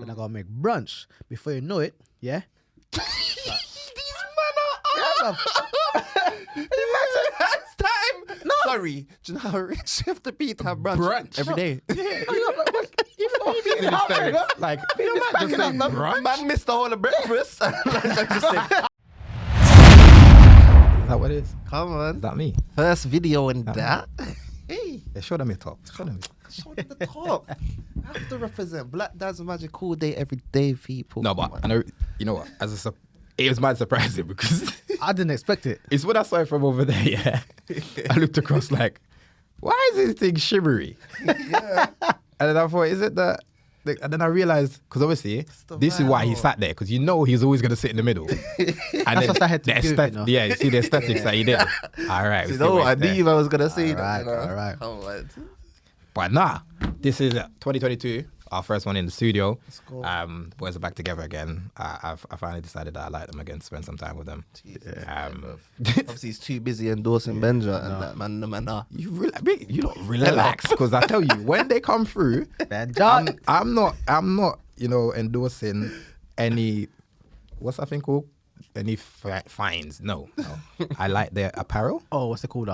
Then I gotta make brunch. Before you know it, yeah. These men are It's time. No. Sorry. Do you know how rich you have to be to have brunch every day? Like, man missed the whole of breakfast. Just said, is that what it is? come on. Is that me? First video in that. Hey, Yeah, show them your top. Show them. show them the top. I have to represent Black Dad's Magic all day, every day, people. No, but I know, you know what? It was mad surprising because I didn't expect it. it's when I saw it from over there, yeah. I looked across like, why is this thing shimmery? Yeah. And then I thought, is it that? And then I realized, because obviously, the this is why he vibe. sat there, because you know he's always going to sit in the middle. And That's what I had to do, you know. Yeah, you see the aesthetics that he did. All right. You know what? I knew I was going to say Alright, that. You know? alright. Come on. But nah, this is 2022, our first one in the studio. Let's go. Boys are back together again. I finally decided that I like them again, spend some time with them. Obviously, he's too busy endorsing Benja and that man. The man, You don't relax, because I tell you, when they come through, Benja. I'm not, endorsing any, what's that thing called? Any fines? No. I like their apparel. Oh, what's it called?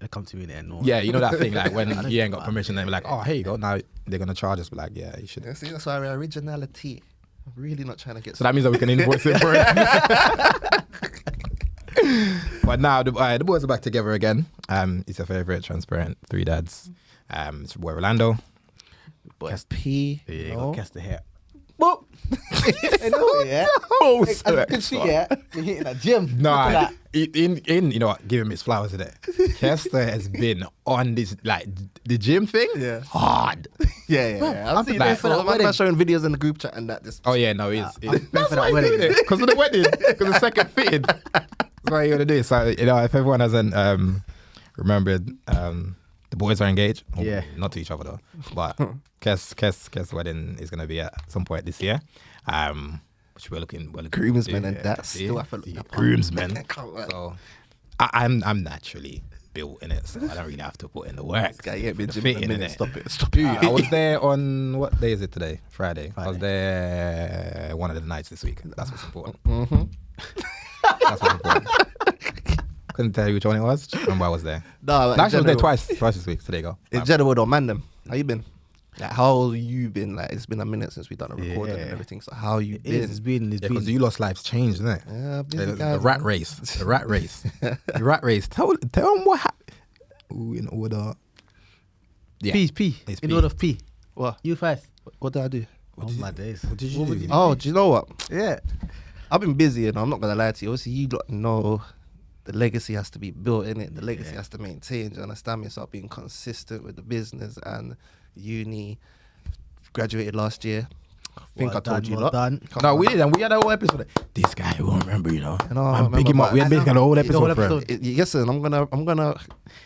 It come to me there. No. Yeah, you know that thing like when you ain't got permission, they're like, oh, here you go. Now they're gonna charge us. But like, yeah, you should. Yeah, see, that's why originality. I'm really not trying to get. So that means that we can invoice it for it. But now the boys are back together again. It's your favorite transparent three dads. It's your boy Orlando. Boy, P. Yeah, you no. got cast the hair. Boop. I know, yeah. As you can see, yeah, you're hitting that gym. Look Nah, at in you know what? Give him his flowers today. Kester has been on this like the gym thing. Yeah. Hard. Yeah. I've I've seen been this. for that I'm wedding. showing videos in the group chat and that. Just Oh yeah, no, he's. That's for that wedding. Because of the wedding. Because the second fitted. That's what you're gonna do. So you know, if everyone hasn't remembered, the boys are engaged. Oh, Yeah. Not to each other though. But Kes wedding is gonna be at some point this year. Which we're looking groomsmen and yeah, that. see? Still have to look Yeah, that part. groomsmen. Come on. So I'm naturally built in it, so I don't really have to put in the work. This guy ain't been The gym in a fitting, minute. innit? Stop it. I was there on, what day is it today? Friday. I was there one of the nights this week. That's what's important. That's what's important. Couldn't tell you which one it was. Just remember I was there. No, like, Actually, I was there general- twice this week. So there you go. In general, don't man them. How you been? Like, how you been? Like, it's been a minute since we done a recording and Yeah. everything. So how you It been? is. It's been. Yeah, because you lost life's changed, isn't it? Yeah, busy The guy, rat man. race. The rat race. The rat race. Tell them what happened. Ooh, in order. Yeah. P. It's In P. order of P. What? You first. What did I do? Oh my days. What did you do? Oh, do you know what? Yeah. I've been busy, and I'm not gonna lie to you. Obviously, you lot know the legacy has to be built in it. The legacy has to maintain. Do you understand me? So I've been consistent with the business and uni. Graduated last year. I think Well I told done, you well lot. done. Come No, on. we did, and we had a whole episode. This guy won't remember, you know. I know, I I'm big him remember, up. We had but- basically a whole whole episode for him. episode. Listen, I'm gonna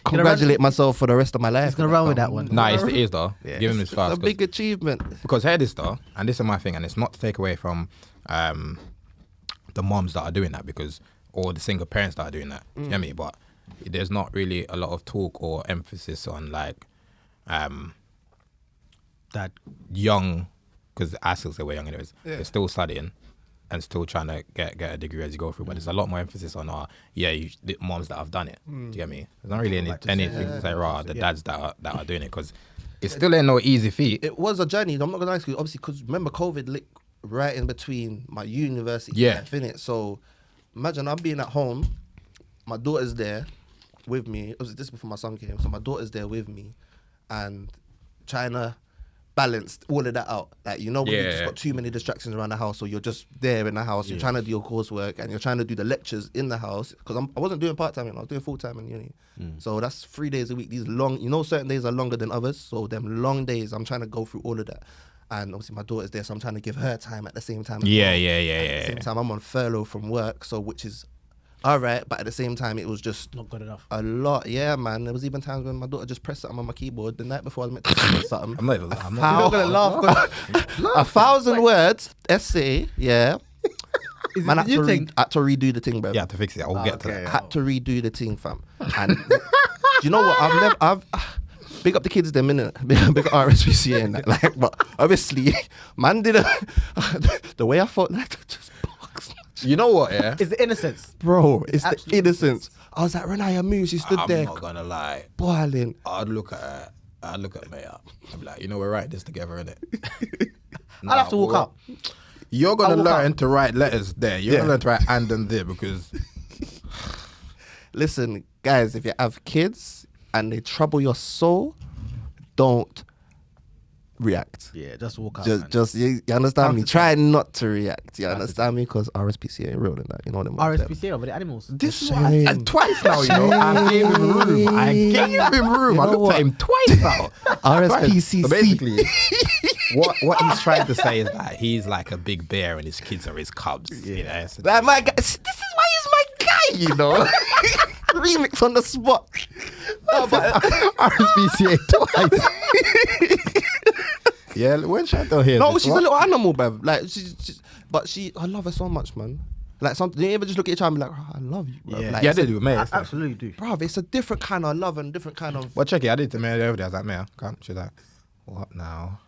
congratulate myself for the rest of my life. He's gonna run with that one. Nah, it is though. Yeah. Give him his It's flowers. a big achievement. Because hear this though, and this is my thing, and it's not to take away from the moms that are doing that, because or the single parents that are doing that. You get me? But there's not really a lot of talk or emphasis on like That. young, because I still say we're young anyways. They're still studying and still trying to get a degree as you go through. But there's a lot more emphasis on the moms that have done it. Do you get me? There's not really anything to say the dads that are doing it, because it still ain't no easy feat. It was a journey. I'm not gonna lie to you, obviously, because remember COVID lit right in between my university Yeah. life, innit? So imagine I'm being at home, my daughter's there with me. It was this before my son came, so my daughter's there with me, and trying to balance all of that out. Like, you know, when you just got too many distractions around the house, or you're just there in the house, you're trying to do your coursework and you're trying to do the lectures in the house. Because I wasn't doing part-time, you know, I was doing full-time in uni. So that's 3 days a week. These long, you know, certain days are longer than others. So them long days, I'm trying to go through all of that. And obviously my daughter's there, so I'm trying to give her time at the same time. At the same time, I'm on furlough from work, so which is all right, but at the same time, it was just Not good enough. a lot. Yeah, man. There was even times when my daughter just pressed something on my keyboard the night before I was meant to press something. I'm not even. I'm You're not. not gonna laugh. 1,000 words essay. Yeah. Man, had you to, think? had to redo the thing, bro. Yeah, to fix it. I'll get to okay. that. Had to redo the thing, fam. And do you know what? big up the kids them, innit? Big up RSPCA and that. Like, but obviously, man did the way I felt like just box. You know what, yeah? It's the innocence. Bro, it's the innocence. I was like, Renaya Moose, she stood there. I'm not gonna lie. Boiling. I'd look at her. I'd look at Maya. I'd be like, you know, we're writing this together, innit? I'll have to walk out. You're gonna I'll walk learn to write letters there. You're gonna learn to write and there because. Listen, guys, if you have kids and they trouble your soul, don't react. Yeah, just walk out. Just you understand me? Try not to react. You understand me? Because RSPCA ain't real in that. You know what I mean? RSPCA over the animals. This is why twice now, you know. I gave him room. I looked at him twice now. RSPCC. So basically, what he's trying to say is that he's like a big bear and his kids are his cubs. You know? So Like my guy, this is why he's my guy, you know. Remix on the spot. No, but RSPCA twice. Yeah, when Chantal here. no, she's a little animal, bruv. Like but I love her so much, man. Like something, you ever just look at each other and be like, oh, I love you, bruv. Yeah. Like, Yeah, I did with Maya. I absolutely do. bruv, it's a different kind of love and different kind of. Well, check it. I did to Maya the other day. I was like, Maya, come. She's like, what now?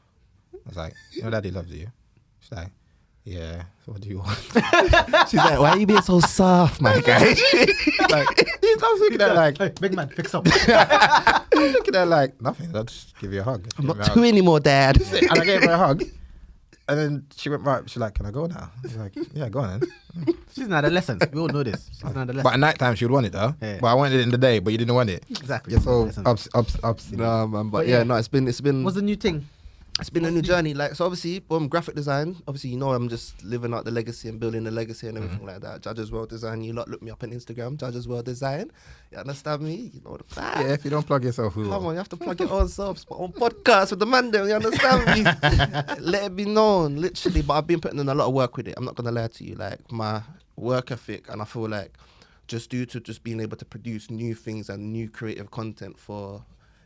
I was like, you know, Daddy loves you. She's like, yeah. So what do you want? She's like, why are you being so soft, my guy? Like, I was looking at her like, Hey, big man, fix up. I was looking at her like, nothing. I'll just give you a hug. I'm not two anymore, Dad. And I gave her a hug. And then she went right. She's like, can I go now? I was like, yeah, go on then. She's an adolescent. We all know this. She's an adolescent. But at night time, she would want it though. Yeah. But I wanted it in the day, but you didn't want it. Exactly. You're so Adolescent. ups. No, man, but But yeah, yeah. no, it's been What's the new thing? it's been a new journey. Like, so obviously, graphic design. Obviously, you know, I'm just living out the legacy and building the legacy and everything like that. Judges World Design. You lot look me up on Instagram. Judges World Design. You understand me? You know the fact. Yeah, if you don't plug yourself, who Come will? on, you have to plug your own self. But on podcast with the man there, you understand me? Let it be known, literally. But I've been putting in a lot of work with it. I'm not gonna lie to you. Like, my work ethic, and I feel like just due to just being able to produce new things and new creative content for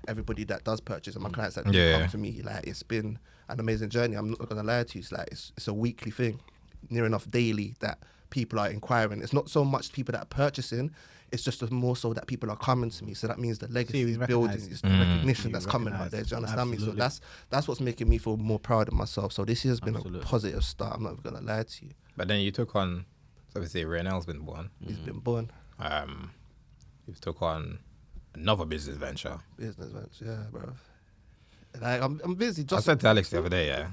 everybody that does purchase and my clients that do Yeah. come to me, like, it's been an amazing journey. I'm not gonna lie to you. It's like it's a weekly thing, near enough daily, that people are inquiring. It's not so much people that are purchasing. It's just more so that people are coming to me. So that means the legacy he's is building, recognised. it's the recognition He's that's coming out recognised. there. Do you understand me? Absolutely. So that's what's making me feel more proud of myself. So this year's been Absolutely. a positive start. I'm not even gonna lie to you. But then you took on, so obviously Renel's been born. He's been born. You took on another business venture. Business venture, yeah, bro. Like, I'm busy. I Just said to Alex the other day, yeah,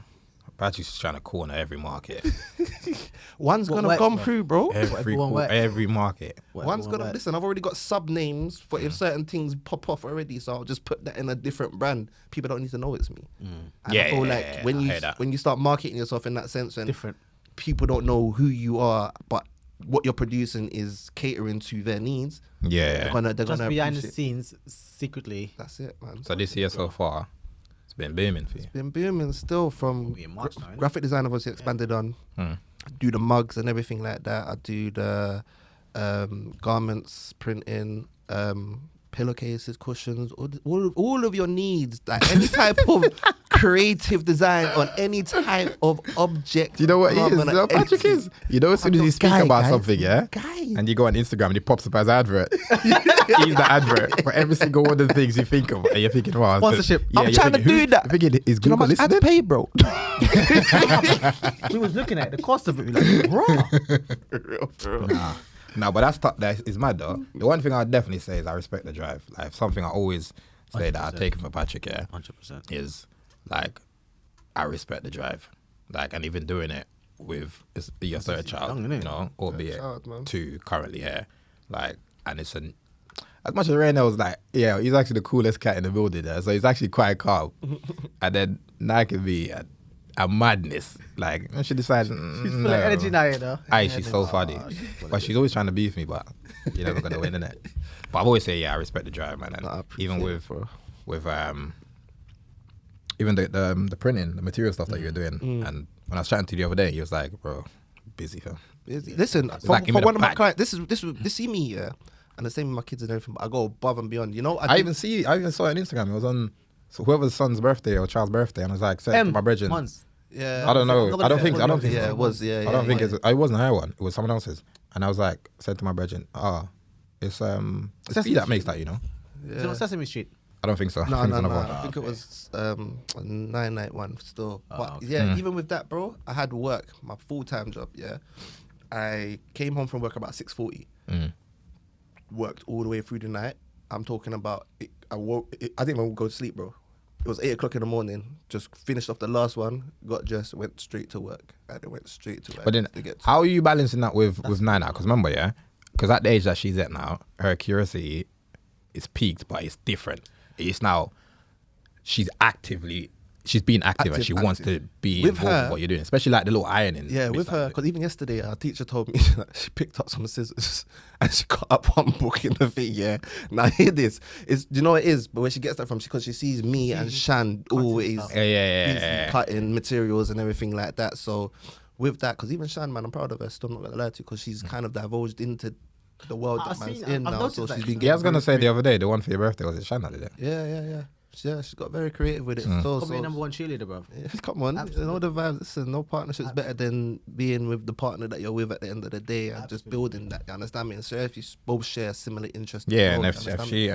Patrick's trying to corner every market. one's What gonna works, come bro? through, bro. everyone works. Every market. One's gonna listen. I've already got sub names for if certain things pop off already, so I'll just put that in a different brand. People don't need to know it's me. And Yeah, I feel yeah, like yeah, when I you hear that. when you start marketing yourself in that sense, and Different. people don't know who you are, but what you're producing is catering to their needs. Yeah. They're Just gonna behind the appreciate. scenes, secretly. That's it, man. So this year so far, it's been booming for you. Been booming still from be in March now, innit? graphic design. I've obviously expanded on. I do the mugs and everything like that. I do the garments, printing, pillowcases, cushions, all of your needs, like any type of creative design on any type of object. Do you know what he is? garment, You know what Patrick anything. is? You know, as soon as you speak Guy, about guys. something, yeah, Guy. and you go on Instagram and it pops up as an advert. He's the advert for every single one of the things you think of, and you're thinking, wow, Sponsorship. Yeah, I'm you're trying to thinking, do that. You're thinking, is Do you know Google how much ads listening? pay, bro? We was looking at the cost of it. We like, raw. No, but that is mad though. The one thing I'd definitely say is I respect the drive. Like something I always say that I've 100%. taken for Patrick, yeah, 100%. is like I respect the drive. Like, and even doing it with your third child, young, innit? you know, albeit child, man. two currently here. Like, and it's as much as Raynell was like, yeah, he's actually the coolest cat in the building there, so he's actually quite calm. And then Nike can be a madness. Like, when she decides, She's full of energy now, you know. Aye, she's so funny. But she's always trying to beef me, but you're never gonna win, innit? But I've always say, yeah, I respect the drive, man. And I appreciate even it, bro. with even the printing, the material stuff that you're doing. And when I was chatting to you the other day, he was like, bro, busy, fam. Listen, like, give for me the one of my bag. clients, this see me, yeah, and the same with my kids and everything. But I go above and beyond. You know, I even saw it on Instagram. It was on whoever's son's birthday or child's birthday, and I was like, sent to my brethren. Months. yeah. I don't know. I don't think. Yeah, it was. Yeah, I don't think yeah. it wasn't her one. It was someone else's. And I was like, said to my brethren, it's Sesame Phoebe that makes that, you know. Do you know Sesame Street? I don't think so. No. I I think it was a 991 still. But okay. yeah, even with that, bro, I had work, my full-time job, yeah. I came home from work about 6:40. Worked all the way through the night. I'm talking about, I didn't even go to sleep, bro. It was 8 o'clock in the morning. Just finished off the last one, got dressed, went straight to work. And it went straight to work. But then, how are you balancing that with Nina? Because remember, yeah, because at the age that she's at now, her curiosity is peaked, but it's different. It's now, she's being active and she wants to be with involved in what you're doing, especially like the little ironing. Yeah, with her, because even yesterday, our teacher told me that she picked up some scissors and she cut up one book in the thing, yeah. Now, hear this. Do you know what it is? But where she gets that from, because she sees me and Shan always busy cutting materials and everything like that. So with that, because even Shan, man, I'm proud of her, still not going to lie to you, because she's kind of divulged into the world that man's in now. So she's been I was going to say the other day, the one for your birthday, was it Shan that did it? Yeah. Yeah, she's got very creative with it. Got me number one cheerleader, bro. Yeah, come on, you know the vibes. Listen, no partnership's better than being with the partner that you're with at the end of the day and just building that. You understand me? And so if you both share similar interests, yeah, and if she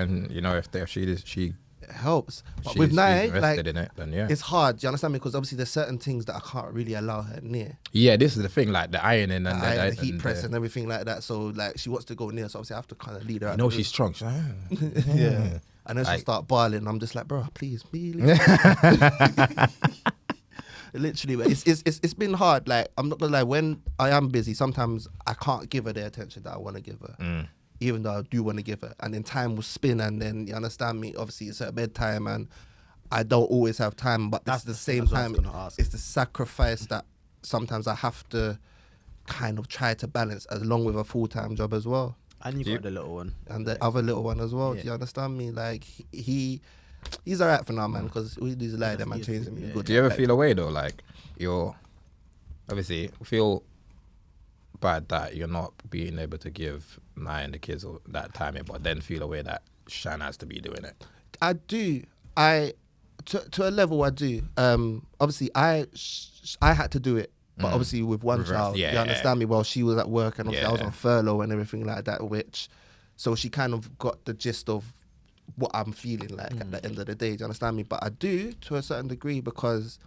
it helps. But with Nai, like, in it, then yeah, it's hard. Do you understand me? Because obviously there's certain things that I can't really allow her near. Yeah, this is the thing, like the ironing and the heat press and everything like that. So like she wants to go near, so obviously I have to kind of lead her. You know she's strong. Yeah. And then she'll start barling. I'm just like, bro, please, really. Literally, but it's been hard. Like, I'm not gonna lie, when I am busy, sometimes I can't give her the attention that I want to give her, even though I do want to give her. And then time will spin, and then, you understand me, obviously it's her bedtime and I don't always have time, but that's the same time, it's the sacrifice that sometimes I have to kind of try to balance along with a full-time job as well. And you got the little one. And the other little one as well. Yeah. Do you understand me? Like, he's all right for now, man, because we these lie them and change him. Do you ever feel away, though? Like, you're obviously feel bad that you're not being able to give Naya and the kids that time, but then feel away that Shan has to be doing it? I do. To a level, I do. Obviously, I had to do it. But obviously with one child, you understand me, well, she was at work and obviously I was on furlough and everything like that, so she kind of got the gist of what I'm feeling like at the end of the day, do you understand me? But I do to a certain degree, because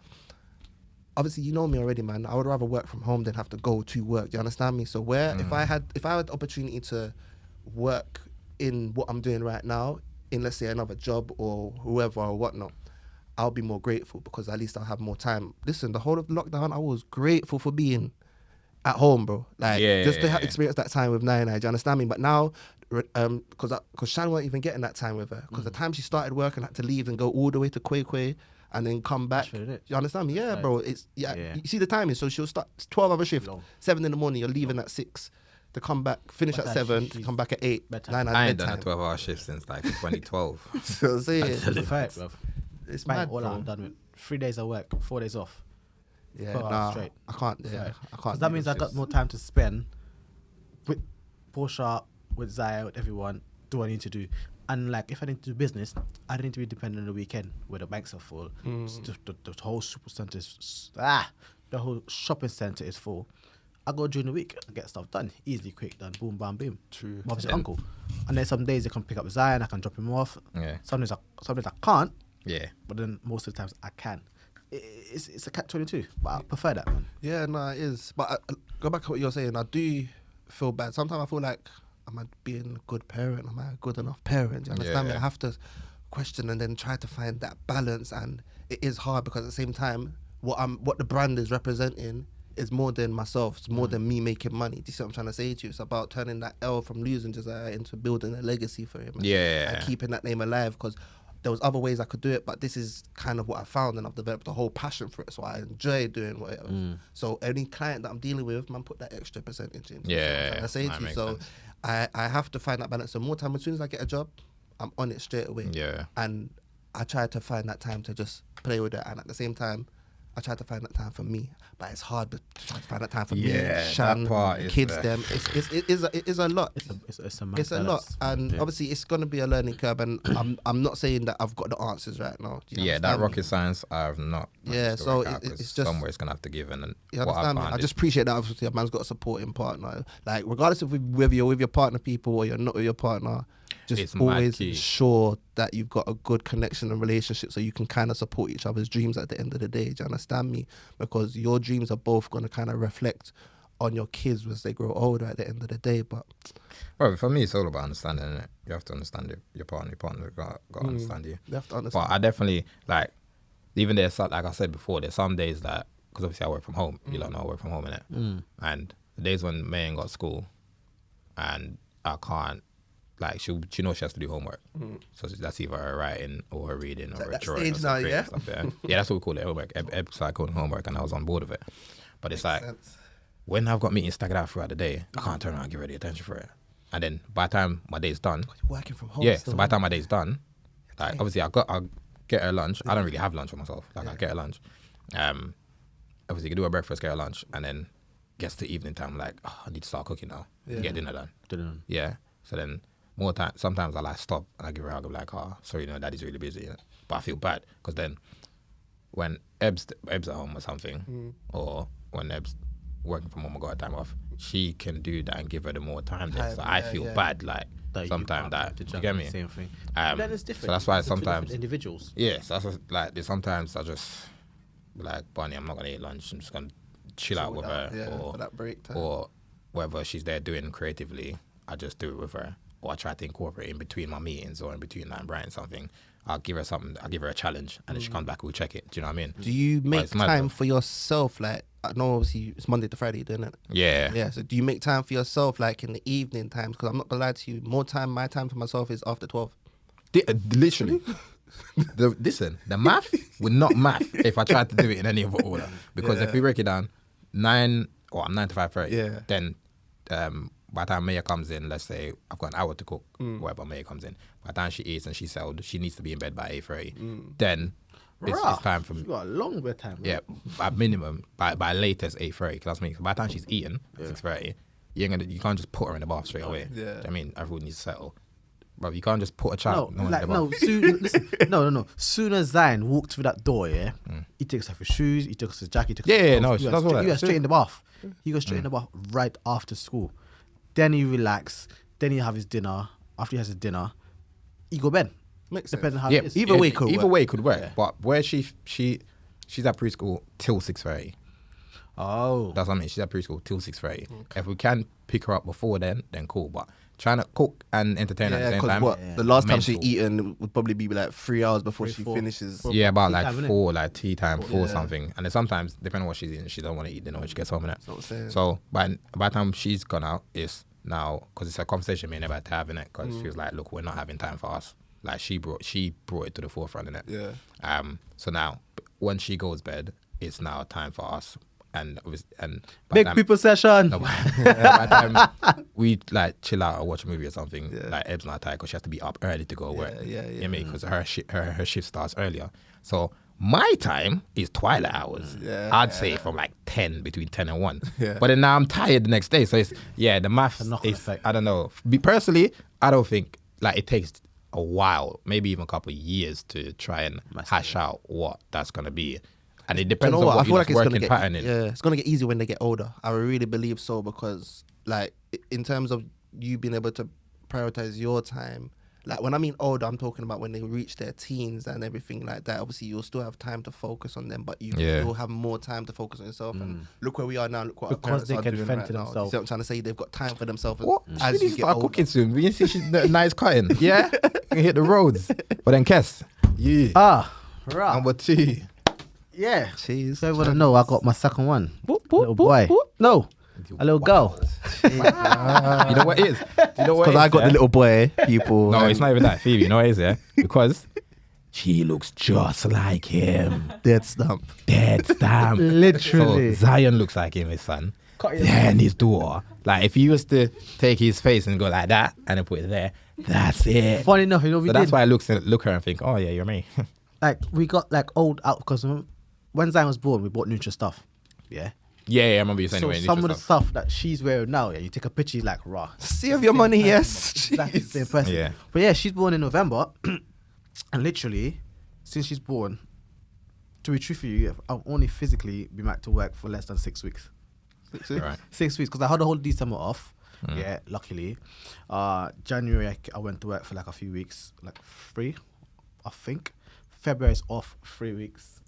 obviously you know me already, man. I would rather work from home than have to go to work, do you understand me? So if I had the opportunity to work in what I'm doing right now, in let's say another job or whoever or whatnot, I'll be more grateful, because at least I'll have more time. Listen, the whole of lockdown, I was grateful for being at home, bro. Like, just to experience that time with Naya, do you understand me? But now, because Shan weren't even getting that time with her, because the time she started work and had to leave and go all the way to Kwekwe and then come back. You understand me? Yeah, bro. It's you see the timing. So she'll start 12-hour shift, 7 in the morning. You're leaving at 6 to come back, finish at 7, to come back at 8. I ain't done a 12-hour shift since like 2012. So see it. That's a fact, bro. It's mad, all bro. I'm done with 3 days of work, 4 days off. Yeah, nah, straight. I can't. Yeah, I can't. That means I got more time to spend with Portia, with Zaya, with everyone. Do what I need to do, and like if I need to do business, I don't need to be dependent on the weekend where the banks are full. The whole super center is the whole shopping center is full. I go during the week and get stuff done, easy, quick, done, boom, bam, boom. True. Mother's uncle, and then some days I can pick up Zion, I can drop him off. Yeah. Some days I can't. Yeah. But then most of the times I can. It's a catch-22, but I prefer that, man. Yeah, no, it is. But go back to what you're saying. I do feel bad. Sometimes I feel like, am I being a good parent? Am I a good enough parent? Do you understand me? I have to question and then try to find that balance, and it is hard, because at the same time, what the brand is representing is more than myself. It's more than me making money. Do you see what I'm trying to say to you? It's about turning that L from losing Josiah into building a legacy for him. And keeping that name alive, because there was other ways I could do it, but this is kind of what I found, and I've developed a whole passion for it, so I enjoy doing whatever. So any client that I'm dealing with, man, put that extra percentage in. Yeah, I say to you, so I have to find that balance. So more time, as soon as I get a job, I'm on it straight away. Yeah. And I try to find that time to just play with it, and at the same time, I try to find that time for me, but it's hard to try to find that time for me, Shan, kids, them. It is a lot. It's a lot, and obviously it's gonna be a learning curve. And I'm not saying that I've got the answers right now. That rocket science I've not. Yeah, so it's just somewhere it's gonna have to give in. And you understand? I just appreciate that. Obviously, a man's got a supporting partner. Like regardless of whether you're with your partner, people, or you're not with your partner, just It's mad always key. ensure that you've got a good connection and relationship so you can kind of support each other's dreams at the end of the day. Do you understand me? Because your dreams are both going to kind of reflect on your kids as they grow older at the end of the day. But Well, for me, it's all about understanding, innit? You have to understand your partner. Your partner got to understand you. you have to understand. But I definitely, like, even there's, like I said before, there's some days that, because obviously I work from home. You don't know I work from home, innit? And the days when May ain't got school and I can't, like, she knows she has to do homework. So that's either her writing or her reading or her that drawing or stage now, something. yeah? Stuff, yeah, that's what we call it, homework. Eb started calling homework and I was on board with it. But it's like, when I've got meetings staggered out throughout the day, I can't turn around and give her the attention for it. And then by the time my day's done, Working from home. yeah, still. so by the time my day's done, like, obviously I'll get her lunch. I don't really have lunch for myself. Like, I get her lunch. Obviously, you can do her breakfast, get her lunch, and then gets to evening time, like, oh, I need to start cooking now. Get dinner done. Yeah. So then more time, sometimes I like stop and I give her a hug. I'm like, oh, sorry, daddy's really busy. You know? But I feel bad because then when Eb's at home or something, or when Eb's working from home or got a time off, she can do that and give her the more time there. So I feel bad, like, sometimes that, you get me? Same thing. Then it's different. So that's why It's two different sometimes individuals. yeah, so that's like there's sometimes I just be like, Barney, I'm not gonna eat lunch. I'm just gonna chill out with her, for that break time. or whether she's there doing creatively, I just do it with her, or I try to incorporate in between my meetings or in between like writing something. I'll give her something. I'll give her a challenge, and then she comes back. We'll check it. Do you know what I mean? Do you make it's mad, time though. for yourself? Like, I know obviously it's Monday to Friday, isn't it? Yeah. Yeah. So do you make time for yourself, like in the evening times? Because I'm not gonna lie to you, my time for myself is after 12. Literally. The math would not math if I tried to do it in any other order. Because if we break it down, I'm 9 to 5:30. Yeah. Then by the time Maya comes in, let's say I've got an hour to cook, whatever Maya comes in. By the time she eats and she's settled, she needs to be in bed by 8:30. Then it's time for me. You got a long bedtime. Bro. Yeah, by minimum, by latest 8:30. Because that's me. So by the time she's eaten at 6:30, you can't just put her in the bath straight away. Yeah. Do you know what I mean, everyone needs to settle. But you can't just put a No, child. in the bath. Listen, no. Soon as Zion walked through that door, yeah, he takes off his shoes, he takes his jacket, he takes Yeah, his no, clothes. that's all that. You go straight in the bath. He goes straight in the bath right after school. Then he relax. Then he have his dinner. After he has his dinner, he go bed. Makes Depending sense. how Yeah, it is. Either way could either work. way could work. But where she's at preschool till 6:30. Oh, That's what I mean. She's at preschool till 6:30. If we can pick her up before then cool. But trying to cook and entertain at Yeah, the same because time. what the last time she mental. eaten would probably be like 3 hours before 3, she 4. finishes. Yeah, about Tea like time, innit? 4, like tea time, 4 something. And then sometimes, depending on what she's eating, she don't want to eat dinner when she gets home and that. what I'm saying. So by the time she's gone out, it's now, because it's a conversation me and about to have in it, because she was like, look, we're not having time for us. Like she brought it to the forefront in it. Yeah. So now when she goes bed, it's now time for us. And by the big time- people session. No, by the time we like chill out or watch a movie or something, like Eb's not tired because she has to be up early to go to work. yeah. You know what I mean? Because her shift starts earlier. So my time is twilight hours. Yeah. I'd say from like 10, between 10 and 1. Yeah. But then now I'm tired the next day. So it's, the math knock-on is, effect. I don't know. Personally, I don't think, like, it takes a while, maybe even a couple of years to try and hash out what that's going to be. And it You depends know on what? I what feel your like it's gonna working get pattern is. it's gonna get easier when they get older. I really believe so because, like, in terms of you being able to prioritize your time, like when I mean older, I'm talking about when they reach their teens and everything like that. Obviously, you'll still have time to focus on them, but you will have more time to focus on yourself. And look where we are now. Look what our Because parents they are can doing fend right to now. You themselves. see what I'm trying to say? They've got time for themselves What? as She you needs to get start older. cooking soon. You see she's nice cutting. Yeah? You can hit the roads. But then Kes, Right. number 2. Yeah. Cheese. So everyone to know I got my second one. Little boy. No. A little girl. You know what it is? You know what Because it I is, got yeah? the little boy, people. No, and it's not even that, Phoebe. You know what it is, yeah? Because she looks just like him. dead stump. Dead stamp. Literally. So Zion looks like him, his son. Then his daughter. Like, if he was to take his face and go like that and then put it there, that's it. Funny enough, you know, we So did. that's why I look at her and think, oh yeah, you're me. Like, we got like old out because when Zion was born, we bought Nutra stuff. Yeah. Yeah, I remember you saying So anyway. some of the stuff that she's wearing now, yeah, you take a picture, you're like, raw. Save your money, yes. That's the same person. Yeah. But yeah, she's born in November, and literally, since she's born, to be true for you, I've only physically been back to work for less than 6 weeks. Right. 6 weeks because I had the whole December off. Yeah, luckily. January, I went to work for like a few weeks, like 3, I think. February is off 3 weeks.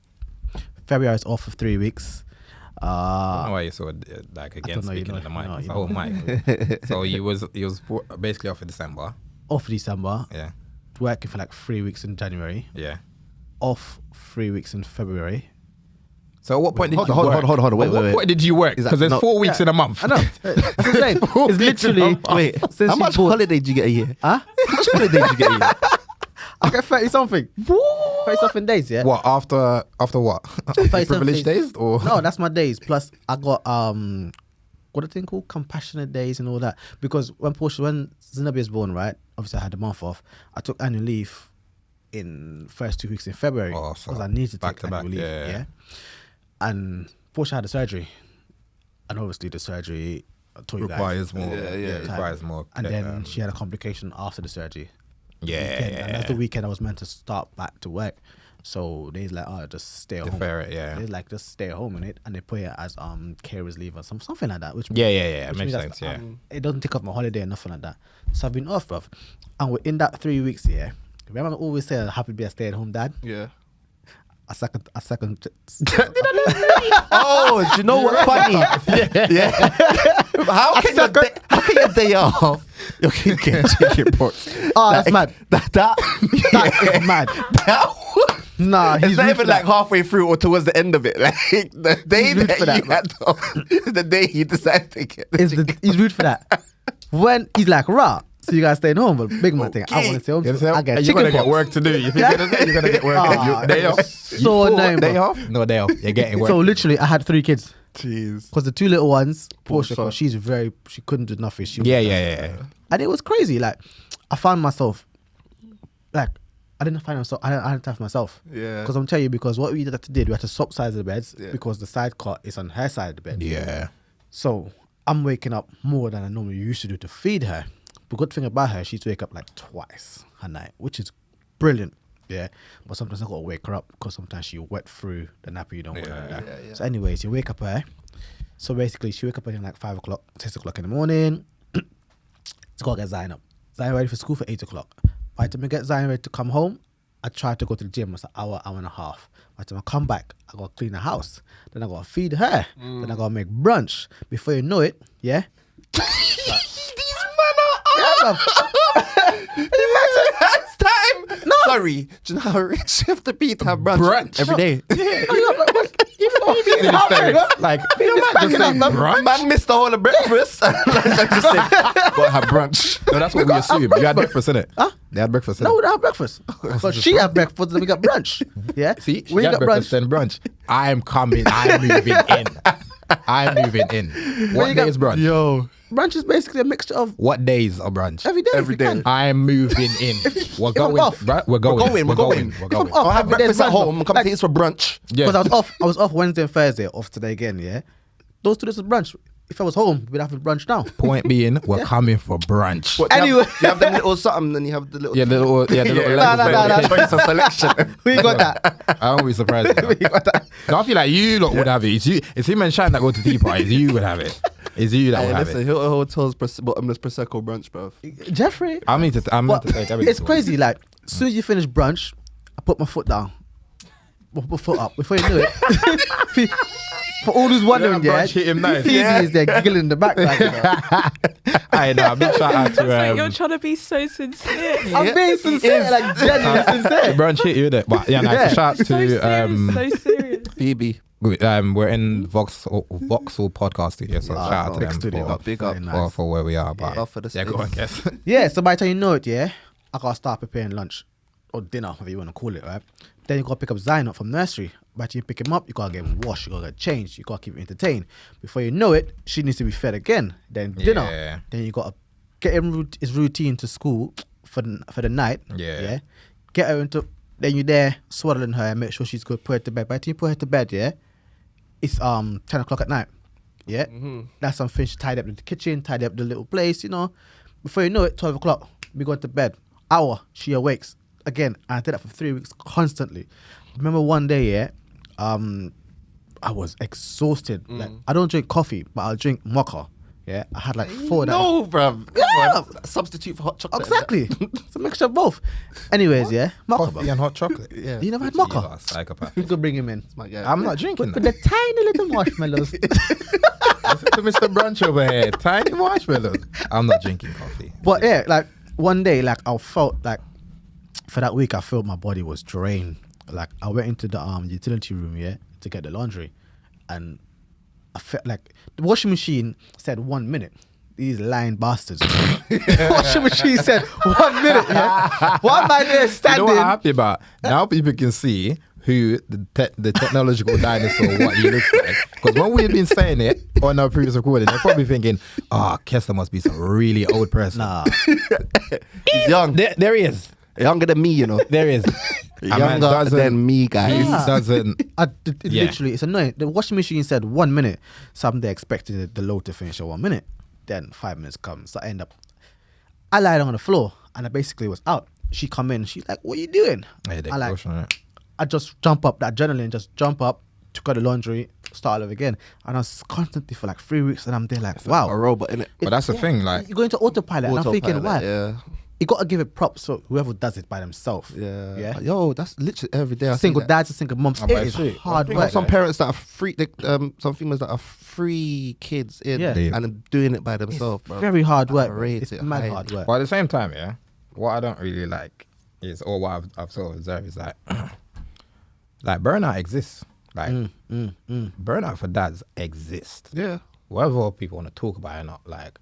February is off for 3 weeks. I don't know why you're so like against speaking in the mic. It's a whole mic. So he was basically off in December. Off December. Yeah. Working for like 3 weeks in January. Yeah. Off 3 weeks in February. So at what point did you work? Hold on, wait. At what point did you work? Because there's 4 weeks in a month. I know. That's what I'm saying. It's literally. Wait, how much holiday did you get a year? Huh? How much holiday did you get a year? I get 30 something. 30 something days, yeah? What after what? 30 Privileged days or No, that's my days. Plus I got what a thing called compassionate days and all that. Because when Zenobia was born, right? Obviously I had a month off. I took annual leave in first 2 weeks in February. Oh, so because I needed to back take to back, annual leave. yeah. And Portia had a surgery. And obviously the surgery I told you guys, requires more. Yeah. Requires more. and then she had a complication after the surgery. Yeah. And that's the weekend I was meant to start back to work. So they's like, oh, just stay at home. Defer it, yeah. They're like, just stay at home and they put it as carers leave or something like that. Which Yeah. which Makes means sense. that's, Yeah. it doesn't take up my holiday or nothing like that. So I've been off, bruv. And within that 3 weeks, yeah. Remember I always say I'm happy to be a stay-at-home dad. Yeah. A second. Oh, do you know what's funny? Yeah. How can your day off? Your kid get chicken pox. Oh, that's mad. That That is mad. Nah, it's he's not rude even for like that. halfway through or towards the end of it. Like the day rude that for that, you had off is the day he decided to get the chicken. He's rude for that. When he's like, rah, so you guys staying home, but big man thing, I Okay. want to stay home. You So I understand? get You're chicken gonna get pox. work to do. You think you're gonna get work? Ah, Day off. so annoying, Day bro. off? No day off. You're getting work. So literally, I had 3 kids. Jeez. Because the 2 little ones, Portia, Portia. 'cause she couldn't do nothing. Yeah. And it was crazy. Like, I found myself, like, I didn't find myself, I didn't have myself. Yeah. Because I'm telling you, because what we did, we had to swap sides of the beds Yeah. because the side cot is on her side of the bed. Yeah. So I'm waking up more than I normally used to do to feed her. The good thing about her, she's wake up like twice a night, which is brilliant. Yeah. But sometimes I gotta wake her up because sometimes she wet through the nappy you don't want her. Yeah. So anyways, you wake up her. So basically she wake up at like 5 o'clock, 6 o'clock in the morning. To go get Zion up. Zion ready for school for 8 o'clock. By the time I get Zion ready to come home, I try to go to the gym. It's an hour and a half. By the time I come back, I gotta clean the house. Then I gotta feed her. Then I gotta make brunch. Before you know it, yeah. Last time. No. Sorry. Do you know how rich you have to be to have brunch every day? Like, Just say brunch? Man missed the whole of breakfast. Like, I just said, gotta have brunch. No, that's what we assume. You had breakfast, innit? Huh? They had breakfast, No, innit? we don't have breakfast. But she had breakfast, then we got brunch. Yeah. See, she when you had got breakfast brunch, and brunch. I'm coming. I'm moving in. I'm moving in. What you day got- is brunch? Yo. brunch is basically a mixture of What days are brunch? every day. Every if you day. can. I'm moving in. We're if I'm going. off. Right? We're going. We're going. We're If I'm going. off, I'll have every day is breakfast at brunch, home. bro. Come Like, taste for brunch. Yeah. Because I was off Wednesday and Thursday, off today again, yeah. Those 2 days of brunch. If I was home, we'd have brunch now. Point being, we're coming for brunch. What, Anyway. you have the little something, then you have the little. Yeah, the little No. Choice of selection. We got that. I won't be surprised. We got that. No, I feel like you lot would have it. It's him and Shine that go to tea parties. You would have it. It's you that Hey, would have listen, it. Hilton Hotel's bottomless prosecco brunch, bro. Jeffrey. I'm meant to But take everything. it's crazy. Like, as soon as you finish brunch, I put my foot down. Put my foot up. Before you knew it. For all who's wondering, yeah. Brunch hit him nice. Phoebe is there giggling in the back. Like, you know. I know. Big shout out to Like, you're trying to be so sincere. I'm being sincere, like genuinely the sincere. brunch hit you there. But yeah, nice. Yeah. Shout out So serious, to so serious. Phoebe. we're in Vauxhall podcast studio, so shout out to big them studio. Big up. Very for, nice. for where we are. But Big up for the yeah, go on, space. guess. Yeah, so by the time you know it, yeah, I gotta start preparing lunch or dinner, whatever you want to call it, right? Then you gotta pick up Zion up from nursery. By the time you pick him up, you gotta get him washed, you gotta get changed, you gotta keep him entertained. Before you know it, she needs to be fed again. Then dinner. Yeah. Then you gotta get him his routine to school for the night. Yeah. Get her into. Then you're there swaddling her and make sure she's good. Put her to bed. By the time you put her to bed, yeah, it's 10 o'clock at night. Yeah, that's some fish tied up in the kitchen, tied up the little place, you know. Before you know it, 12 o'clock, we go to bed. Hour, she awakes again. And I did that for 3 weeks constantly. Remember one day, yeah, I was exhausted. Like, I don't drink coffee, but I'll drink mocha. Yeah, I had like 4 that. No, bruv. Come Yeah. on. Substitute for hot chocolate. Exactly. It's a mixture of both. Anyways, yeah, mocha. Coffee and hot chocolate. Yeah. You never had You mocha? are a psychopath. You could bring him in. My guy. I'm not drinking With that. the tiny little marshmallows. Listen to Mr. Brunch over here. Tiny marshmallows. I'm not drinking coffee. But yeah, like one day, like I felt like for that week, I felt my body was drained. Like I went into the utility room, yeah, to get the laundry, and I felt like the washing machine said 1 minute. These lying bastards. The washing machine said 1 minute. Yeah, why am I there You know standing? what I'm happy about? Now people can see who the technological dinosaur, what he looks like. Because when we've been saying it on our previous recording, they're probably thinking, Kessler must be some really old person. Nah, He's young. There he is. Younger than me, you know. There he is. A man Younger doesn't- than me, guys. He doesn't. Yeah. literally, it's annoying. The washing machine said 1 minute. Some they expected the load to finish at 1 minute. Then 5 minutes comes. So I lied on the floor and I basically was out. She come in. She's like, "What are you doing?" Yeah, the I like, explosion, right? I just jump up. That adrenaline just jump up. Took out the laundry. Start over again. And I was constantly for like 3 weeks. And I'm there like, A wow. robot, innit? But that's the thing, like, You go into autopilot. And I'm thinking, Autopilot, why? Yeah. You got to give it props for whoever does it by themselves. Yeah. Yeah. Yo, that's literally every day. I see Single that. dads and single moms. but It it's is true. hard You know, work. some parents that are free, some females that are free kids in Yeah. Yeah. and are doing it by themselves, bro. Very hard work. I bro. rate It's it mad highly. hard work. but at the same time, yeah, what I don't really like is, or what I've sort of observed is like, like burnout exists. Like burnout for dads exists. Yeah. Whether people want to talk about it or not, like,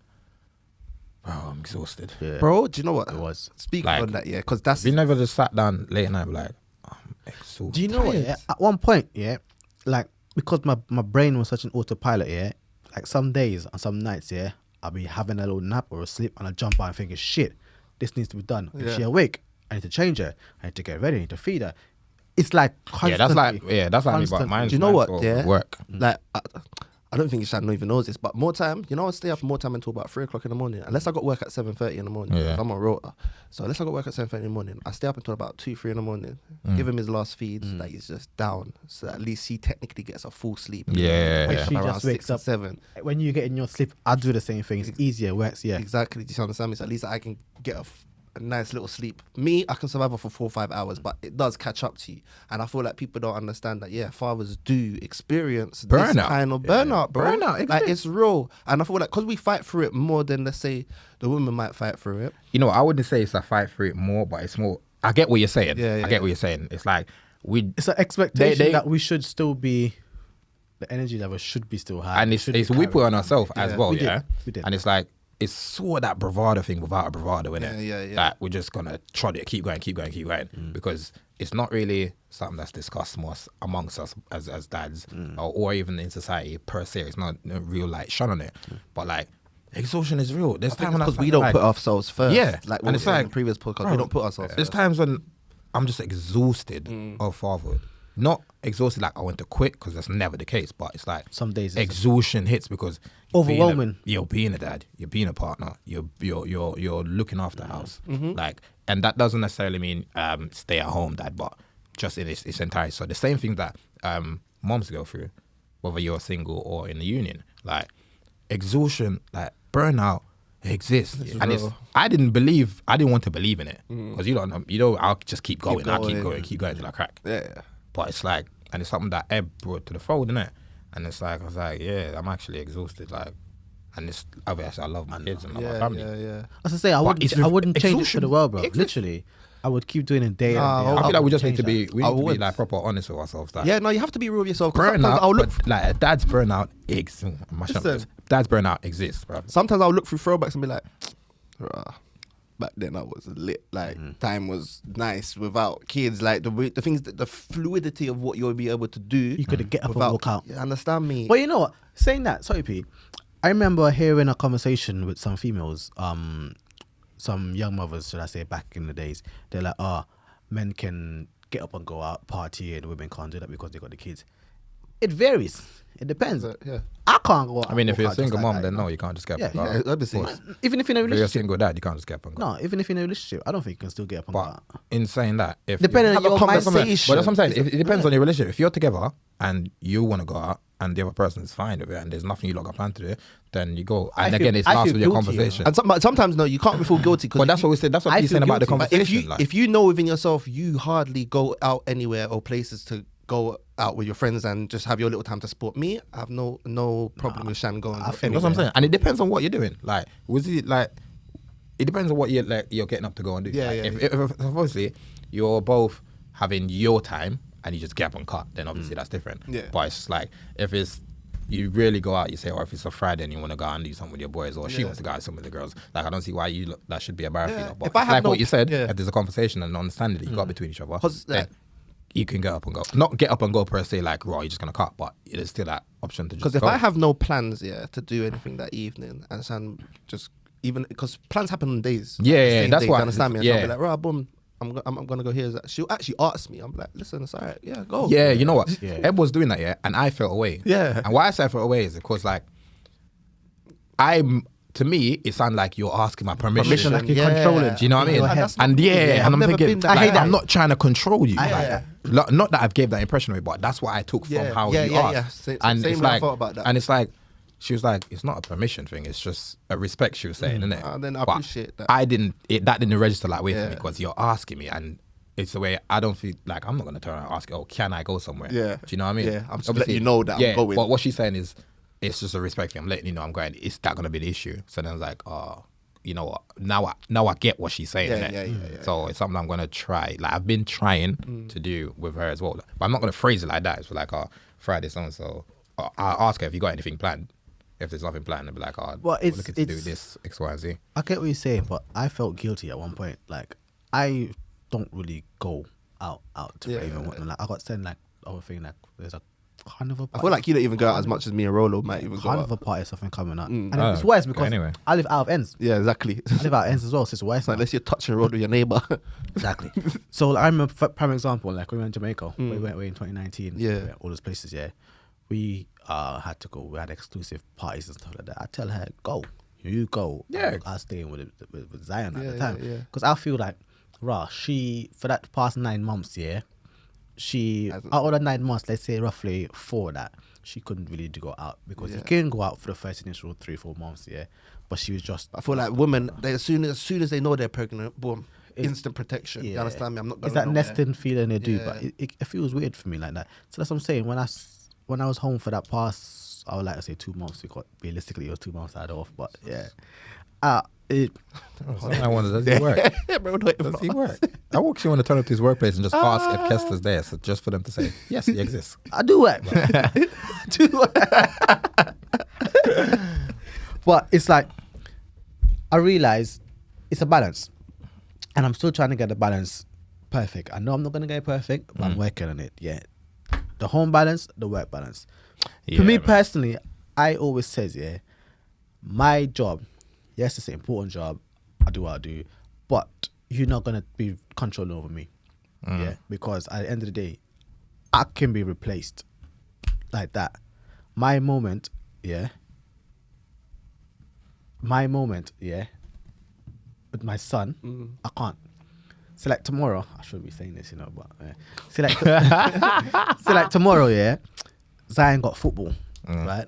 bro, I'm exhausted. Yeah. Bro, do you know what? It was. Speaking Like, on that, yeah, because that's Have you never just sat down late at night and be like, I'm exhausted? Do you know what? Yeah? At one point, yeah, like because my brain was such an autopilot, yeah, like some days and some nights, yeah, I'll be having a little nap or a sleep and I jump out and thinking, shit, this needs to be done. If Yeah. she awake, I need to change her. I need to get ready. I need to feed her. It's like Yeah, that's like constantly. me, but Constantly. mine's Do you know what? sort of Yeah. work. like, I don't think Shan even knows this, but more time, you know, I stay up more time until about 3 o'clock in the morning. Unless I got work at 7:30 in the morning. Yeah. I'm on rota. So unless I got work at 7:30 in the morning, I stay up until about 2, 3 in the morning. Give him his last feeds, like he's just down. So at least he technically gets a full sleep. Yeah. Like she Around just 6 wakes and up. 7. When you get in your sleep, I do the same thing. It's easier, works, yeah. Exactly. Do you understand me? So at least I can get a nice little sleep. Me, I can survive for 4 or 5 hours, but it does catch up to you. And I feel like people don't understand that, yeah, fathers do experience this Burnout. kind of Yeah. burnout, bro. Burnout, like, exists. it's real. And I feel like because we fight through it more than, let's say, the women might fight through it. You know, I wouldn't say it's a fight for it more, but it's more. I get what you're saying. Yeah, yeah. I get what you're saying. It's like It's an expectation They- that we should still be, the energy level should be still high. and It it's should be we put carried. on ourselves as well, We did. yeah. We did. And it's like it's sort of that bravado thing without a bravado in it. Yeah, yeah. Like we're just gonna trot it, keep going, because it's not really something that's discussed more amongst us as dads or even in society per se. It's not a real like shun on it, but like exhaustion is real. There's times when Because I we don't like, put ourselves first. Yeah, Like and what we it's said in like, the previous podcast, bro, we don't put ourselves There's first. times when I'm just exhausted of fatherhood. Not exhausted like I want to quit, because that's never the case. But it's like Some days it's exhaustion hits because Overwhelming. You're being a dad, you're being a partner, you're looking after the house, like, and that doesn't necessarily mean stay at home dad, but just in its entirety. So the same thing that moms go through, whether you're single or in the union, like exhaustion, like burnout exists, and it's. I didn't want to believe in it because I'll just keep going, keep going till I crack. Yeah. But it's like, and it's something that Eb brought to the fold, innit? And it's like, I was like, yeah, I'm actually exhausted. Like, and it's obviously I love my kids and love my family. Yeah. As I say, I it's wouldn't change it for exhaustion. the world, bro. Exists. Literally, I would keep doing it day in Nah, and day I out. I feel like we just need Change to be, that. we I need to be would. like proper honest with ourselves. Like, Yeah, no, you have to be real with yourself. 'cause sometimes burnout, I'll look. like a dad's burnout Listen. dad's burnout exists, bro. Sometimes I'll look through throwbacks and be like, "Rah, back then I was lit. Like time was nice without kids. Like the things, the fluidity of what you'll be able to do. You could get up and without- walk out. You understand me? But you know what? Saying that, sorry, P. I remember hearing a conversation with some females, some young mothers, should I say, back in the days. They're like, men can get up and go out, party, and women can't do that because they got the kids. It varies. It depends. Yeah. I can't go out. I mean, if walk you're a out just single like mom, that, then you no, know? you can't just get Yeah, up and go. Yeah, obviously. Even if you're in a If you're a relationship. single dad, you can't just get up and go. No, even if you're in a relationship, I don't think you can still get up and go But out. in saying that, if Depending Have on a your mindset. conversation. But that's what I'm saying. It depends on your relationship. If you're together and you want to go out and the other person is fine with it and there's nothing you lot got planned to do, then you go. And again, it starts with your conversation. And sometimes no, you can't feel guilty. But that's what we said. That's what I he's feel saying about the guilty. But conversation. if you know within yourself, you hardly go out anywhere or places to go out with your friends and just have your little time to sport. Me, I have no problem with Shan going. that's what I'm saying. And it depends on what you're doing. Like, was it like? It depends on what you're getting up to go and do. Yeah, like, yeah, if obviously you're both having your time and you just get up and cut, then obviously that's different. Yeah. But it's just like if it's you really go out, you say, or if it's a Friday and you want to go out and do something with your boys, or she wants to go out with some of the girls, like I don't see why that should be a barrier for you. But If I have like no- what you said, yeah. if there's a conversation and understanding that you got between each other, 'Cause, then you can get up and go. Not get up and go per se, like, raw, you're just gonna cut, but there's still that option to just Because if go. I have no plans, to do anything that evening, and Shan just even because plans happen on days. Yeah, the yeah, same that's day, why- you understand me? And yeah. I'll be like, right, boom. I'm gonna go here. She'll actually ask me. I'm like, listen, it's alright. Yeah, go. Yeah, you know what? Yeah. Ed was doing that, yeah, and I felt away. Yeah. And why I say I felt away is because, like, to me, it sounded like you're asking my permission. Permission, like you're Yeah. controlling. Do you know what I in mean? your head. that's not- And Yeah, and I've I'm never thinking, been that I hate guy. I'm not trying to control you. I hate that. Not that I've gave that impression of it, but that's what I took from Yeah, how yeah, you yeah, asked. yeah. Same it's way I like, thought about that. and it's like, she was like, it's not a permission thing. It's just a respect. She was saying, isn't it? Then I But appreciate that. that didn't register that way for Yeah. me because you're asking me, and it's the way I don't feel like I'm not gonna turn around and ask you, oh, can I go somewhere? Yeah. Do you know what I mean? Yeah, I'm just Obviously, letting you know that I'm yeah, going. But what she's saying is, it's just a respect thing. I'm letting you know I'm going. Is that gonna be the issue? So then I was like, oh, you know what? Now I get what she's saying. Yeah, innit? yeah. So it's something I'm gonna try. Like I've been trying to do with her as well. But I'm not gonna phrase it like that. It's like, oh, Friday so and so. I'll ask her if you got anything planned. If there's nothing planned, I'll be like, oh, Well, we're it's- looking to do it's- this X, Y, and Z. I get what you're saying, but I felt guilty at one point. Like I don't really go out to Yeah. rave and whatnot. Like I got sent like the other thing, like there's a carnival I party. feel like you don't even go out as much as me and Rolo might even go carnival out. party or something coming up. And Oh, it's worse okay, because anyway. I live out of ends. Yeah, exactly. I live out of ends as well, so it's worse. Like, unless you're touching road with your neighbor. Exactly. So like, I remember prime example, like we went to Jamaica. We went away in 2019. Yeah. We went all those places. Yeah, we had to go. We had exclusive parties and stuff like that. I tell her, go. You go. Yeah. I was staying with Zion at Yeah, the time yeah. because I feel like, she for that past 9 months, she Hasn't- out of the 9 months, let's say roughly 4 of that she couldn't really go out because you Yeah. can go out for the first initial 3-4 months, but she was just I feel like women, as soon as they know they're pregnant, boom, instant protection. You understand me? I'm not. It's going that nowhere. nesting feeling they do, Yeah. but it feels weird for me like that. So that's what I'm saying. When I was home for that past, I would like to say 2 months. Because realistically, it was 2 months I had off, but I wonder, does he work? Bro, not even Does he work? I actually want to turn up to his workplace and just ask if Kester's there, so just for them to say, yes, he exists. I do work. I do work. But it's like I realize it's a balance, and I'm still trying to get the balance perfect. I know I'm not gonna get it perfect, but I'm working on it. Yeah, the home balance, the work balance. For me Yeah, man. personally, I always says, my job, yes, it's an important job. I do what I do, but you're not gonna be controlling over me. Yeah, because at the end of the day, I can be replaced like that. My moment, with my son, I can't. So like tomorrow, I shouldn't be saying this, but so like tomorrow, Zion got football, right?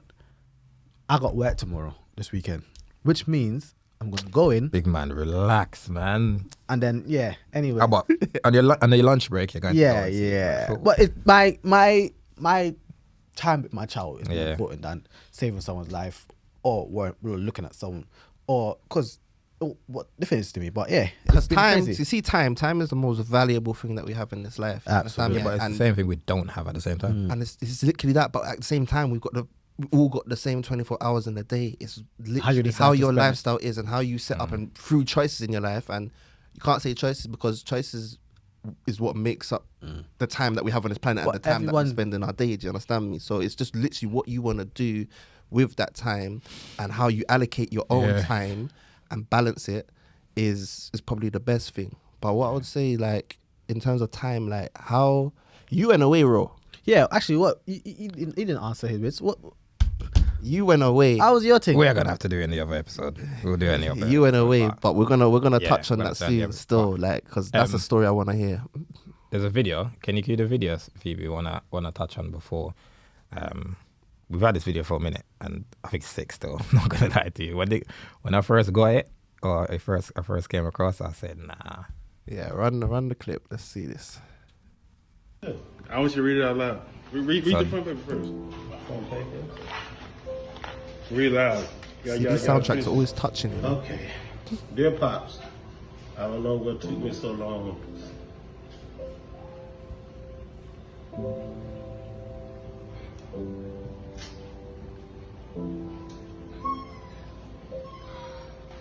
I got work tomorrow, this weekend, which means I'm gonna go in Big man, relax, man. and then anyway. How about on your lunch break? You're going to go and see football. But it's my time with my child is more important than saving someone's life or looking at someone or because what difference to me. But Because it's been time, crazy. you see, time is the most valuable thing that we have in this life. You understand me? But it's And- the same thing we don't have at the same time. and it's literally that. But at the same time, we all got the same 24 hours in the day. It's literally decide how to your spend it. lifestyle is and how you set up and through choices in your life. And you can't say choices because choices is what makes up the time that we have on this planet But and the time that we everyone- spend in our day. Do you understand me? So it's just literally what you want to do with that time and how you allocate your own Yeah. time and balance it is probably the best thing. But what I would say, like in terms of time, like how you went away, Ro. Yeah, actually, what he didn't answer his bits. What You went away. How was your thing? We are gonna have to do it in the other episode. We'll do it in the other. You went away, episode, but we're gonna Yeah, touch on we're that gonna do it in the soon other still, part. like, because that's a story I want to hear. There's a video. Can you cue the video, Phoebe? Wanna touch on before? We've had this video for a minute, and I think it's sick still. I'm not gonna lie to you. When I first got it, or I first came across, I said, nah. Yeah, run the clip. Let's see this. I want you to read it out loud. Read the Son. front paper first. Front paper. Read loud. See, these soundtracks are always touching. You know? Okay. Dear Pops, I don't know what took me so long.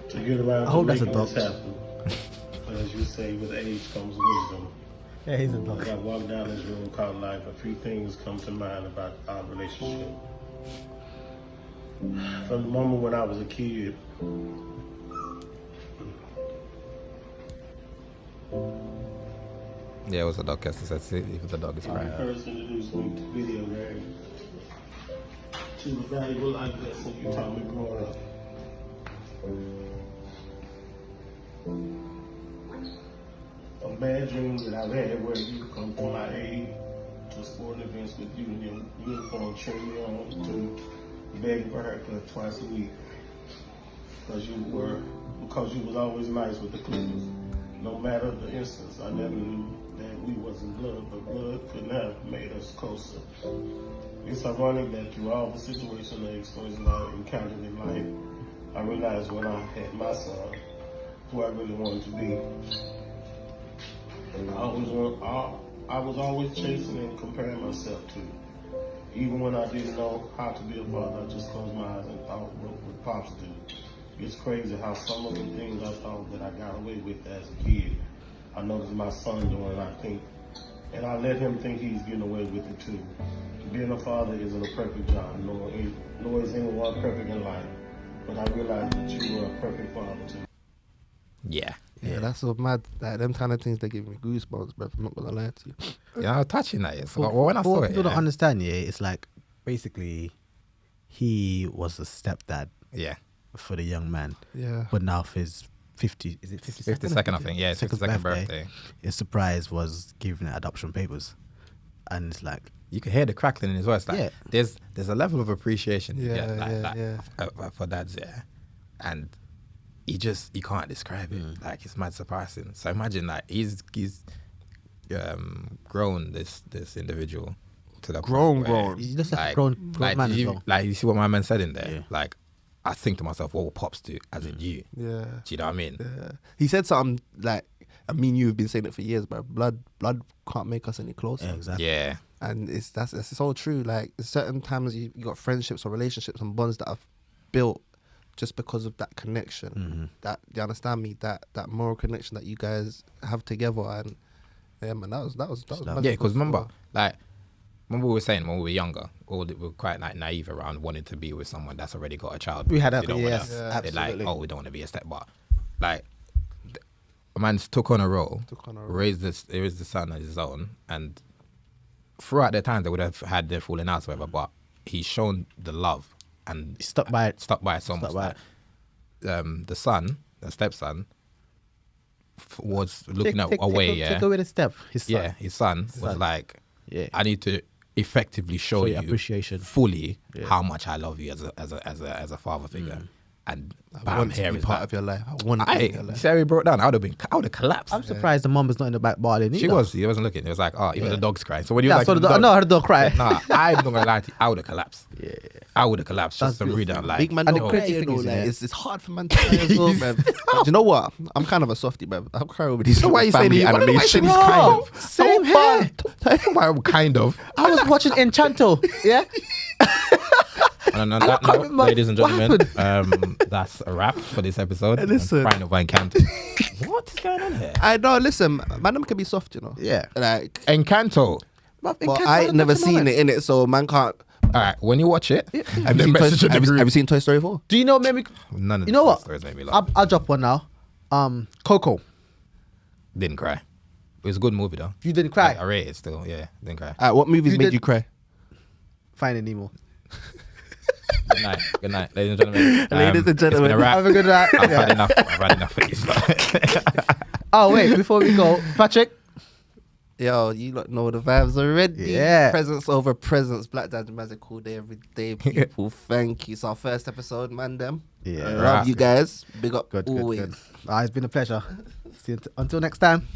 To get around I hope to that's a making dog. this happen. As you say, with age comes wisdom. Yeah, he's a As dog. I walk down this room called life, a few things come to mind about our relationship. From the moment when I was a kid, Yeah, it was a dog. Kester said, "See, if the dog is when you crying." first introduced me to video games, to the valuable life lesson you taught me growing up. A bad dream that I've had where you come to my aid to sporting events with you in your uniform, cheering me on, to begging for haircut twice a week. Because you was always nice with the Clippers. No matter the instance, I never knew that we wasn't blood, but blood couldn't have made us closer. It's ironic that through all the situations and experiences I encountered in life, I realized when I had my son, who I really wanted to be. I was always chasing and comparing myself to. Even when I didn't know how to be a father, I just closed my eyes and thought what would Pops do. It's crazy how some of the things I thought that I got away with as a kid, I noticed my son doing, and I let him think he's getting away with it too. Being a father isn't a perfect job, nor is anyone perfect in life. But I realized that you were a perfect father too. Yeah. Yeah, that's so mad. Like, them kind of things, they give me goosebumps, bro. I'm not gonna lie to you. Yeah, I'm touching that. Yes. Well, when I saw What it, people don't yeah. understand, yeah, it's like basically he was a stepdad Yeah. for the young man, Yeah. but now for his 52nd, I think. Yeah, it's 52nd birthday. his surprise was giving adoption papers, and it's like, You can hear the crackling in his voice. Like, Yeah. there's a level of appreciation you Yeah, get yeah, for dads, yeah. And you can't describe it. Like, it's mad surprising. So imagine that he's grown this individual to the Grown, point where, grown. he's just like, a grown man as well. like, you see what my man said in there? Yeah. Like, I think to myself, what will Pops do as in you? Yeah. Do you know what I mean? Yeah. He said something like, I mean, you've been saying it for years, but blood can't make us any closer. Yeah, exactly. Yeah. And that's so true. Like, certain times you got friendships or relationships and bonds that I've built just because of that connection. That, you understand me? That moral connection that you guys have together. And yeah, man, that was magical. Yeah, because remember we were saying when we were younger, we were quite like naive around wanting to be with someone that's already got a child. We had They that, don't yes, wanna- they're like, absolutely. oh, we don't want to be a step, but like a man's took on a role, raised the son as his own, and throughout their time they would have had their falling outs, or whatever. But he's shown the love and He stuck by it. stuck by it so Stuck much by that the son, the stepson, was looking away. Take away the step. His son. Yeah, his son was like, Yeah. I need to effectively show you appreciation. fully Yeah. how much I love you as a father figure. And I bam, want to here be is part that. of your life. I want to be in your You life. see how he broke down? I would have collapsed. I'm surprised the mum was not in the back barling. She was. He wasn't looking. It was like, oh, even the dog's crying. So when you Yeah, like, so I know I heard the dog cry. Nah, I'm not gonna lie to you. I would have collapsed. Yeah. I would have collapsed just That's to read out like. Big man And don't the cry, crazy you thing know, is, like, yeah. it's hard for man to cry as well, man. But do you know what? I'm kind of a softie, man. I'll cry over these So why you saying family he- why you animation. saying he's kind of? Same here. Why kind of? I was watching Enchanto. Yeah. And on that can't note, remember ladies and what gentlemen, that's a wrap for this episode. Hey, listen. Crying over Encanto. What is going on here? I know, listen, man, can be soft, you know. Yeah. Like, Encanto. but I ain't never seen it in it, so man can't. All right, when you watch it, and Have then you message in the have group. you seen Toy Story 4? Do you know maybe? None of You know the what? stories made me laugh. I'll drop one now. Coco. Didn't cry. It was a good movie though. You didn't cry. I rate it still. Yeah, didn't cry. What movies You made did- you cry? Finding Nemo. Good night, ladies and gentlemen. Ladies and It's been gentlemen, a wrap. have a good night. I've had enough. I've had enough of these. Oh wait, before we go, Patrick. Yo, you lot know the vibes already. Yeah. Presents over presents. Black Dad Magic all day, every day, people. Thank you. It's our first episode, man. Them. Yeah. Love you guys. Big up Good, always. good, good. It's been a pleasure. See you until next time.